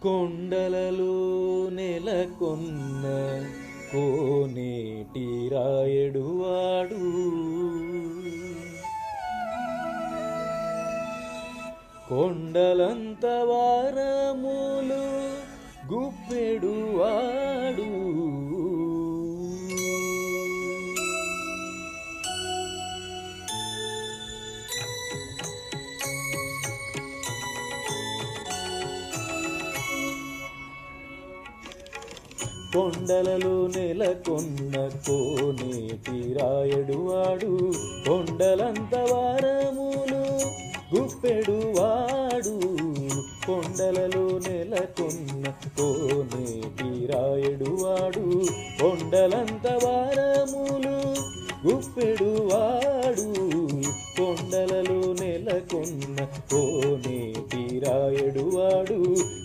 కొండలలో నెలకొన్న కోనేటి రాయడువాడు కొండలంత వారములు గుప్పెడువాడు కొండలలో నెలకొన్న కోనేటి రాయడువాడు కొండలంత వారములు గుప్పెడువాడు కొండలలో నెలకొన్న కోనేటి రాయడువాడు కొండలంత వారములు గుప్పెడువాడు కొండలలో నెలకొన్న కోనేటి రాయడువాడు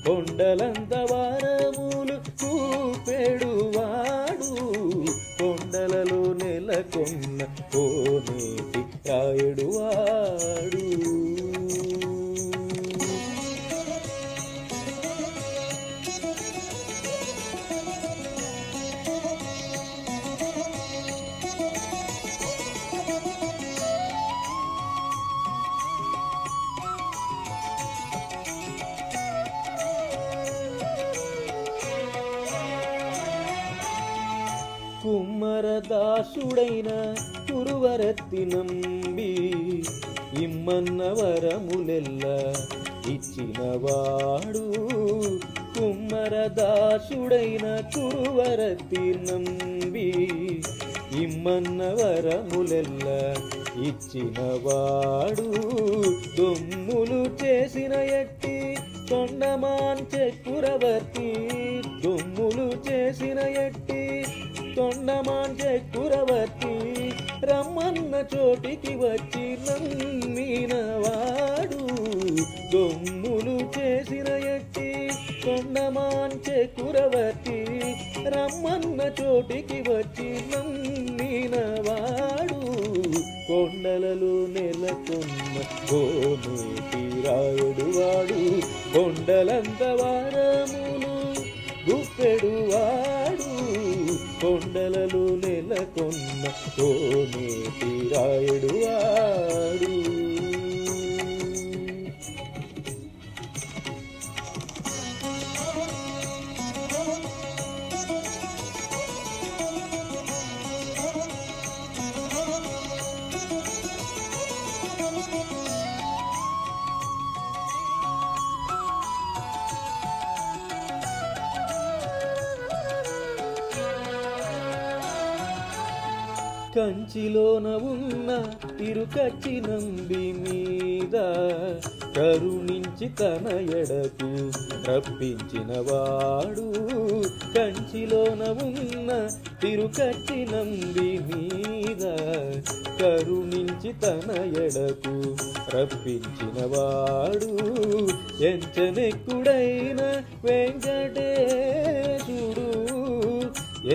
కొండలంత వారములు గుప్పెడువాడు కొండలలో నెలకొన్న కోనేటి రాయడువాడు కుమ్మరదాసుడైన కురువరత్తి నంబి ఇమ్మన్న వరములెల్ల ఇచ్చినవాడు కుమ్మరదాసుడైన కురువరత్తి నంబి ఇమ్మన్న వరములెల్ల ఇచ్చినవాడు దొమ్ములు చేసిన ఎట్టి తొండమాంచె కురవర్తి దొమ్ములు చేసిన ఎట్టి తొండమాంచె కురవర్తి రమ్మన్న చోటికి వచ్చి నమ్మినవాడు దొమ్ములు చేసిన ఎట్టి తొండమాంచె కురవర్తి రమ్మన్న చోటికి వచ్చి నమ్మినవాడు కొండలలో నెలకొన్న కోనేటి రాయడువాడు కొండలంత వారములు గుప్పెడువాడు కొండలలో నెలకొన్న కోనేటి రాయడువాడు కంచిలోన ఉన్న తిరుకచ్చి నంబి మీద కరుణించి తన ఎడకు రప్పించినవాడు కంచిలోన ఉన్న తిరుకచ్చి నంబి మీద కరుణించి తన ఎడకు రప్పించినవాడు ఎంచనెక్కుడైన వెంకటేశుడు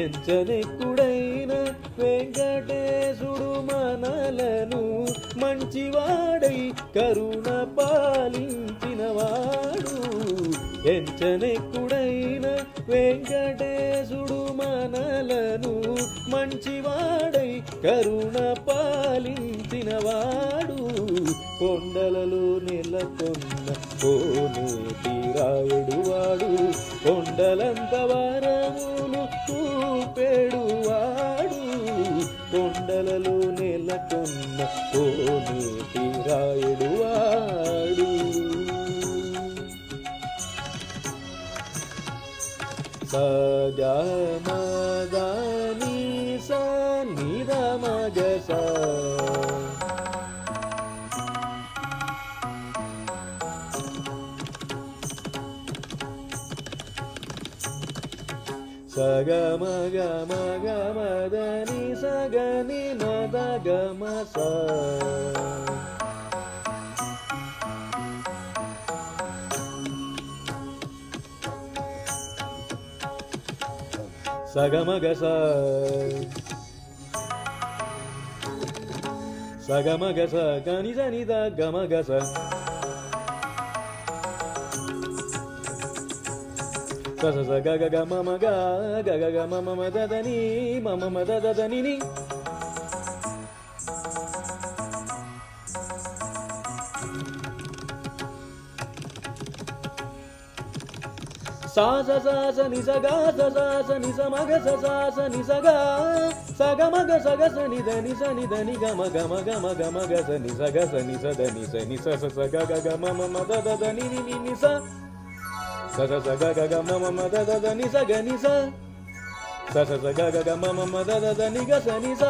ఎంచనెక్కుడైన వెంకటేశుడు మనలను మంచివాడై కరుణ పాలించినవాడు ఎంచనెక్కుడైన వెంకటేశుడు మనలను మంచివాడై కరుణ పాలించినవాడు కొండలలో నెలకొన్న కోనేటి రాయడువాడు కొండలంత వారములు చూపెడువాడు కొండలలో నెలకొన్న కోనేటి రాయడువాడు సగమదని సనిధమగస సగమగమగమదని సగని మదగమస సగమగస సగమగస గని సనిద గమగస స స స గ గ గ మ మ గ గ గ గ మ మ మ ద ద ని మ మ మ ద ద ద ని ని సా స స స ని స గ స స స ని స మ గ స స స ని స గ స గ మ గ స గ స ని ద ని స ని ద ని గ మ గ మ గ మ గ మ గ స ని స గ స ని స ద ని స ని స స స గ గ గ మ మ మ ద ద ద ని ని ని ని స స స స గ గ గ మ మ మ ద ద ద ని స గ ని స స స స గ గ గ మ మ మ ద ద ద ని గ స ని స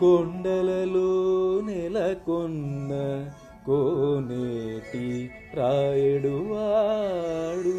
కొండలలో నెలకొన్న కోనేటి రాయుడు వాడు